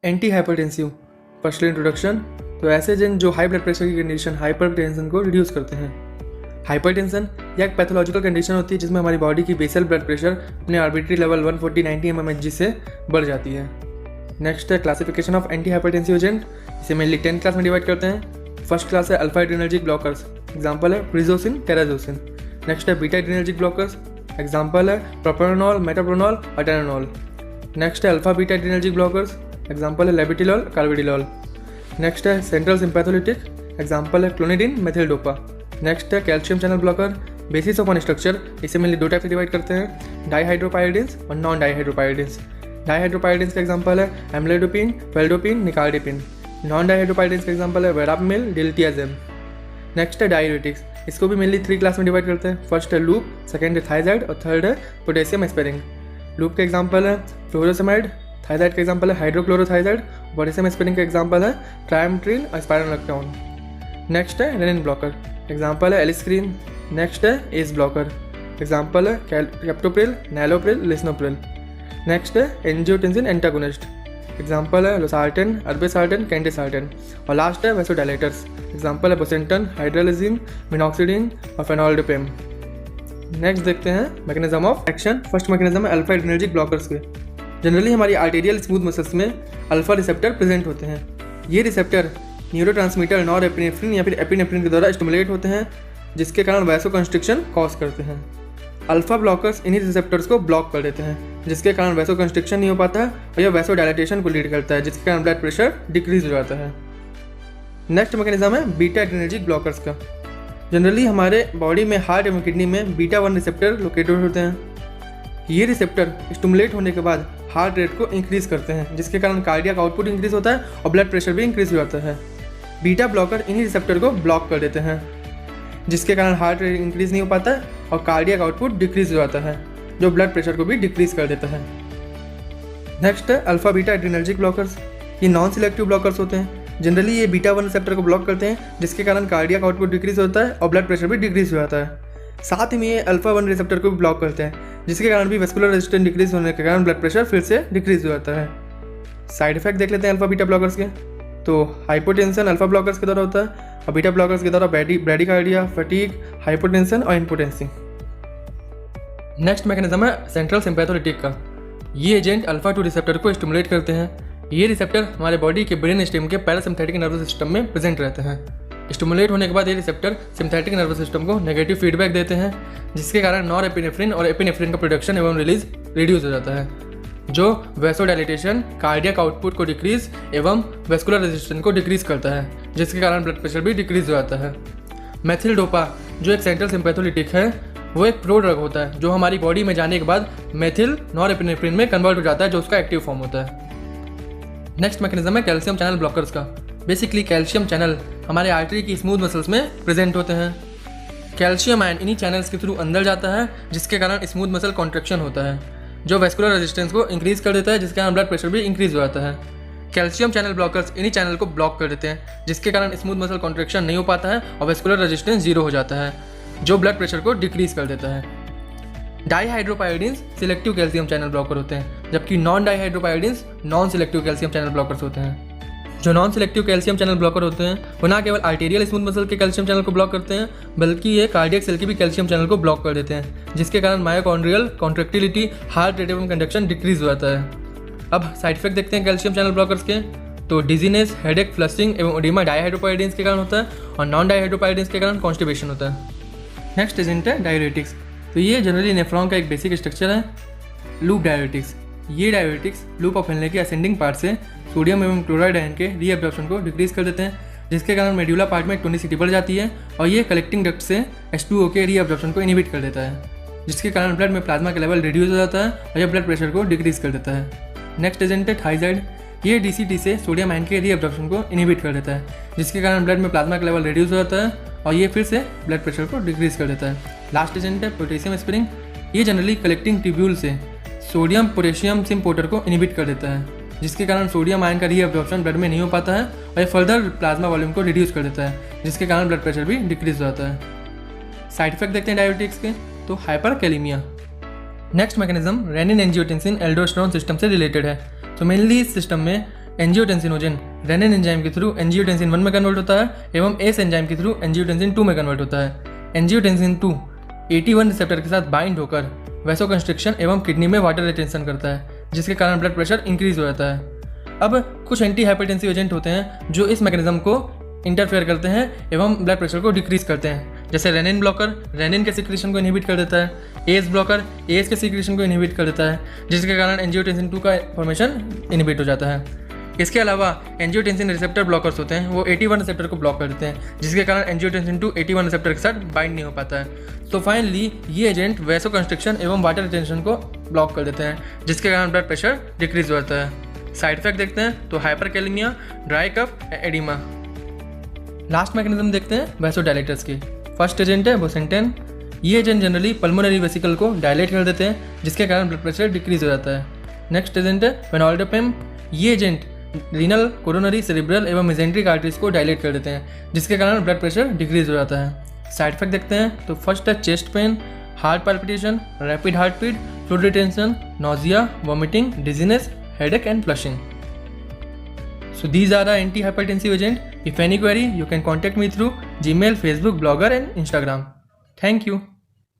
Anti hypertensive personal introduction. तो ऐसे agent जो हाई ब्लड प्रेशर की कंडीशन हाइपरटेंशन को रिड्यूस करते हैं। हाइपरटेंशन यह एक पैथोलॉजिकल कंडीशन होती है जिसमें हमारी बॉडी की बेसल ब्लड प्रेशर अपने आर्बिट्री लेवल 140-90 mmHg से बढ़ जाती है। नेक्स्ट है classification of anti hypertensive agent. इसे मेनली 10 क्लास में डिवाइड करते हैं। फर्स्ट क्लास है अल्फा एड्रेनर्जिक ब्लॉकर्स, एग्जाम्पल है प्रिजोसिन, टेराजोसिन। नेक्स्ट है बीटा एड्रेनर्जिक ब्लॉकर्स, एग्जाम्पल है प्रोप्रानोल, मेटाप्रोनोल और टेनानोल। नेक्स्ट है alpha beta adrenergic blockers, example है लेबिटिलॉल, कार्बिडिलॉल। नेक्स्ट है सेंट्रल सिंपैथोलिटिक, एग्जाम्पल है क्लोनिडिन, मेथिल-डोपा। नेक्स्ट है calcium channel blocker. Basis of on structure इसे मेनली दो टाइप से डिवाइड करते हैं, डाईहाइड्रोपाइरिडिन्स और नॉन डाईहाइड्रोपाइरिडिन्स। डाईहाइड्रोपाइरिडिन्स का एग्जाम्पल है एम्लोडोपिन, फेल्डोपिन, निकार्डिपिन। नॉन डाईहाइड्रोपाइरिडिन्स का एग्जाम्पल है वेरापेमिल, डिल्टियाजेम। नेक्स्ट है डायूरेटिक्स, इसको भी मेनली 3 क्लास में डिवाइड करते हैं। फर्स्ट है लूप, सेकेंड है थायजाइड और थर्ड है पोटेशियम एस्पिरिन। लूप के एग्जाम्पल है फ्लोरोसेमाइड, थायजाइड का एग्जाम्पल है हाइड्रोक्लोरोथायजाइड, पोटेशियम एस्पिरिन का एग्जाम्पल है ट्राइमेट्रिन और स्पाइरोलेक्टोन। नेक्स्ट है रेनिन ब्लॉकर, एग्जाम्पल है एलिस्क्रीन। नेक्स्ट है एस ब्लॉकर, एग्जाम्पल है कैप्टोप्रिल, नैलोप्रिल, लिस्नोप्रिल। नेक्स्ट है एंजियोटेंसिन एंटागोनिस्ट, एग्जाम्पल है लोसार्टेन, अर्बेसार्टेन, कैंडेसार्टेन। और लास्ट है वैसोडाइलेटर्स, एग्जाम्पल है बोसेंटन, हाइड्रोलिजिन, मिनॉक्सिडिन और फेनोल्डिपेम। नेक्स्ट देखते हैं mechanism of action. First mechanism है अल्फा एड्रेनर्जिक ब्लॉकर्स के। जनरली हमारी आर्टेरियल स्मूथ मसल्स में अल्फा रिसेप्टर प्रेजेंट होते हैं। ये रिसेप्टर न्यूरोट्रांसमीटर नॉरएपिनेफ्रिन या फिर एपिनेफ्रिन के द्वारा स्टिमुलेट होते हैं, जिसके कारण वैसोकंस्ट्रिक्शन कॉज करते हैं। अल्फा ब्लॉकर्स इन्हीं रिसेप्टर्स को ब्लॉक कर देते हैं, जिसके कारण वैसोकंस्ट्रिक्शन नहीं हो पाता है और यह वैसोडाइलेटेशन को लीड करता है, जिसके कारण ब्लड प्रेशर डिक्रीज हो जाता है। नेक्स्ट मैकेनिज्म है बीटा एड्रेनर्जिक ब्लॉकर्स का। जनरली हमारे बॉडी में हार्ट एवं किडनी में बीटा 1 रिसेप्टर लोकेटेड होते हैं। ये रिसेप्टर स्टिमुलेट होने के बाद हार्ट रेट को इंक्रीज करते हैं, जिसके कारण कार्डियक आउटपुट इंक्रीज होता है और ब्लड प्रेशर भी इंक्रीज हो जाता है। बीटा ब्लॉकर इन्हीं रिसेप्टर को ब्लॉक कर देते हैं, जिसके कारण हार्ट रेट इंक्रीज नहीं हो पाता है और कार्डियक आउटपुट डिक्रीज हो जाता है, जो ब्लड प्रेशर को भी डिक्रीज कर देता है। नेक्स्ट है अल्फा बीटा एड्रेनर्जिक ब्लॉकर्स। ये नॉन सिलेक्टिव ब्लॉकर्स होते हैं। जनरली ये बीटा 1 रिसेप्टर को ब्लॉक करते हैं, जिसके कारण कार्डियक आउटपुट डिक्रीज होता है और ब्लड प्रेशर भी डिक्रीज हो जाता है। साथ ही में ये अल्फा 1 रिसेप्टर को भी ब्लॉक करते हैं, जिसके कारण भी वेस्कुलर रेजिस्टेंस डिक्रीज होने के कारण ब्लड प्रेशर फिर से डिक्रीज हो जाता है। साइड इफेक्ट देख लेते हैं अल्फा बीटा ब्लॉकर्स के। तो हाइपोटेंशन अल्फा ब्लॉकर्स के द्वारा होता है और बीटा ब्लॉकर्स के द्वारा ब्रैडीकार्डिया, फटीग, हाइपोटेंशन और इम्पोटेंसी। नेक्स्ट मैकेनिज्म है सेंट्रल सिंपैथोलिटिक का। ये एजेंट अल्फा 2 रिसेप्टर को स्टिमुलेट करते हैं। ये रिसेप्टर हमारे बॉडी के ब्रेन स्टेम के पैरासिम्पैथिक नर्वस सिस्टम में प्रेजेंट रहते हैं। स्टिमुलेट होने के बाद ये रिसेप्टर सिम्पैथिक नर्वस सिस्टम को नेगेटिव फीडबैक देते हैं, जिसके कारण नॉरएपिनेफ्रिन और एपिनेफ्रिन का प्रोडक्शन एवं रिलीज रिड्यूस हो जाता है, जो वैसोडाइलेटेशन, कार्डियक आउटपुट को डिक्रीज एवं वेस्कुलर रेजिस्टेंस को डिक्रीज करता है, जिसके कारण ब्लड प्रेशर भी डिक्रीज हो जाता है। मेथिल-डोपा जो एक सेंट्रल सिम्पैथोलिटिक है, वो एक प्रो ड्रग होता है जो हमारी बॉडी में जाने के बाद मेथिल नॉरएपिनेफ्रिन में कन्वर्ट हो जाता है, जो उसका एक्टिव फॉर्म होता है। नेक्स्ट मैकेनिज्म है कैल्शियम चैनल ब्लॉकर्स का। बेसिकली कैल्शियम चैनल हमारे आर्टरी की स्मूथ मसल्स में प्रेजेंट होते हैं। कैल्शियम आयन इन्हीं चैनल्स के थ्रू अंदर जाता है, जिसके कारण स्मूथ मसल कॉन्ट्रैक्शन होता है, जो वेस्कुलर रेजिस्टेंस को इंक्रीज कर देता है, जिसके कारण ब्लड प्रेशर भी इंक्रीज हो जाता है। कैल्शियम चैनल ब्लॉकर्स इन्हीं चैनल को ब्लॉक कर देते हैं, जिसके कारण स्मूथ मसल कॉन्ट्रैक्शन नहीं हो पाता है और वेस्कुलर रेजिस्टेंस 0 हो जाता है, जो ब्लड प्रेशर को डिक्रीज कर देता है। Dihydropyridines selective calcium channel blocker होते हैं, जबकि non dihydropyridines non selective calcium channel blockers होते हैं। जो non selective calcium channel blocker होते हैं वो ना केवल आर्टेरियल स्मूथ मसल के कैल्शियम चैनल को ब्लॉक करते हैं, बल्कि ये कार्डियक सेल के भी कैल्शियम चैनल को ब्लॉक कर देते हैं, जिसके कारण मायोकॉन्ड्रियल कॉन्ट्रैक्टिलिटी, हार्ट रेट एवं कंडक्शन डिक्रीज हो जाता है। अब साइड इफेक्ट देखते हैं कैल्शियम चैनल ब्लॉकर्स के। तो डिजीनेस, हेडेक, फ्लशिंग एवं ओडिमा डाईहाइड्रोपाइरिडिन्स के कारण होता है और नॉन डाईहाइड्रोपाइरिडिन्स के कारण कॉन्स्टिपेशन होता है। नेक्स्ट एजेंट है डायूरेटिक्स। तो ये जनरली नेफ्रॉन का एक बेसिक स्ट्रक्चर है। लूप डायूरेटिक्स, ये डायूरेटिक्स लूप ऑफ हेनले के असेंडिंग पार्ट से सोडियम एवं क्लोराइड आयन के रीअब्जॉर्प्शन को डिक्रीज कर देते हैं, जिसके कारण मेड्यूला पार्ट में टोनिसिटी बढ़ जाती है और ये कलेक्टिंग डक्ट से H2O के रीअब्जॉर्प्शन को इनहिबिट कर देता है, जिसके कारण ब्लड में प्लाज्मा का लेवल रिड्यूस हो जाता है और यह ब्लड प्रेशर को डिक्रीज कर देता है। नेक्स्ट एजेंट है थायजाइड। ये DCT से सोडियम आयन के रीअब्जॉर्प्शन को इनहिबिट कर देता है, जिसके कारण ब्लड में प्लाज्मा का लेवल रिड्यूस हो जाता है और ये फिर से ब्लड प्रेशर को डिक्रीज कर देता है। लास्ट एजेंट है पोटेशियम एस्पिरिन। ये जनरली कलेक्टिंग ट्यूब्यूल से सोडियम पोटेशियम सिम्पोर्टर को इनहिबिट कर देता है, जिसके कारण सोडियम आयन का रीअब्जॉर्प्शन ब्लड में नहीं हो पाता है और ये फर्दर प्लाज्मा वॉल्यूम को रिड्यूस कर देता है, जिसके कारण ब्लड प्रेशर भी डिक्रीज हो जाता है। साइड इफेक्ट देखते हैं डायबिटिक्स के। तो hyperkalaemia. Next mechanism renin angiotensin aldosterone system से रिलेटेड है। तो मेनली इस सिस्टम में एंजियोटेंसिनोजन रेनिन एंजाइम के थ्रू एंजियोटेंसिन 1 में कन्वर्ट होता है एवं एस एंजाइम के थ्रू एंजियोटेंसिन 2 में कन्वर्ट होता है। एंजियोटेंसिन 2 AT1 रिसेप्टर के साथ बाइंड होकर वैसोकंस्ट्रिक्शन एवं किडनी में वाटर रिटेंशन करता है, जिसके कारण ब्लड प्रेशर इंक्रीज हो जाता है। अब कुछ एंटी हाइपरटेंसिव एजेंट होते हैं जो इस मैकेनिज्म को इंटरफेयर करते हैं एवं ब्लड प्रेशर को डिक्रीज करते हैं, जैसे रेनिन ब्लॉकर रेनिन के सिक्रीशन को इनहिबिट कर देता है, एस ब्लॉकर एस के सिक्रीशन को इनहिबिट कर देता है, जिसके कारण एंजियोटेंसिन 2 का फॉर्मेशन इनहिबिट हो जाता है। इसके अलावा एंजियोटेंसिन रिसेप्टर ब्लॉकर्स होते हैं, वो AT1 रिसेप्टर को ब्लॉक कर देते हैं, जिसके कारण एंजियोटेंसिन 2 AT1 रिसेप्टर के साथ बाइंड नहीं हो पाता है। तो फाइनली ये एजेंट वैसोकंस्ट्रिक्शन एवं वाटर रिटेंशन को ब्लॉक कर देते हैं, जिसके कारण ब्लड प्रेशर डिक्रीज हो जाता है। साइड इफेक्ट देखते हैं तो hyperkalaemia, dry cough, oedema. Last mechanism देखते हैं वैसोडायलेटर्स के। फर्स्ट एजेंट है बोसेंटेन। ये एजेंट जनरली पल्मोनरी वेसिकल को डायलेट कर देते हैं, जिसके कारण ब्लड प्रेशर डिक्रीज हो जाता है। नेक्स्ट एजेंट है फेनोल्डोपेम। ये एजेंट रीनल, कोरोनरी, सेरिब्रल एवं मेजेंट्रिक आर्टरीज को डायलेट कर देते हैं, जिसके कारण ब्लड प्रेशर डिक्रीज हो जाता है। साइड इफेक्ट देखते हैं तो फर्स्ट है chest pain, heart palpitation, rapid heart beat, fluid retention, nausea, vomiting, dizziness, headache and flushing. So these are the anti-hypertensive agent. If any query, you can contact me through Gmail, Facebook, Blogger and Instagram. Thank you.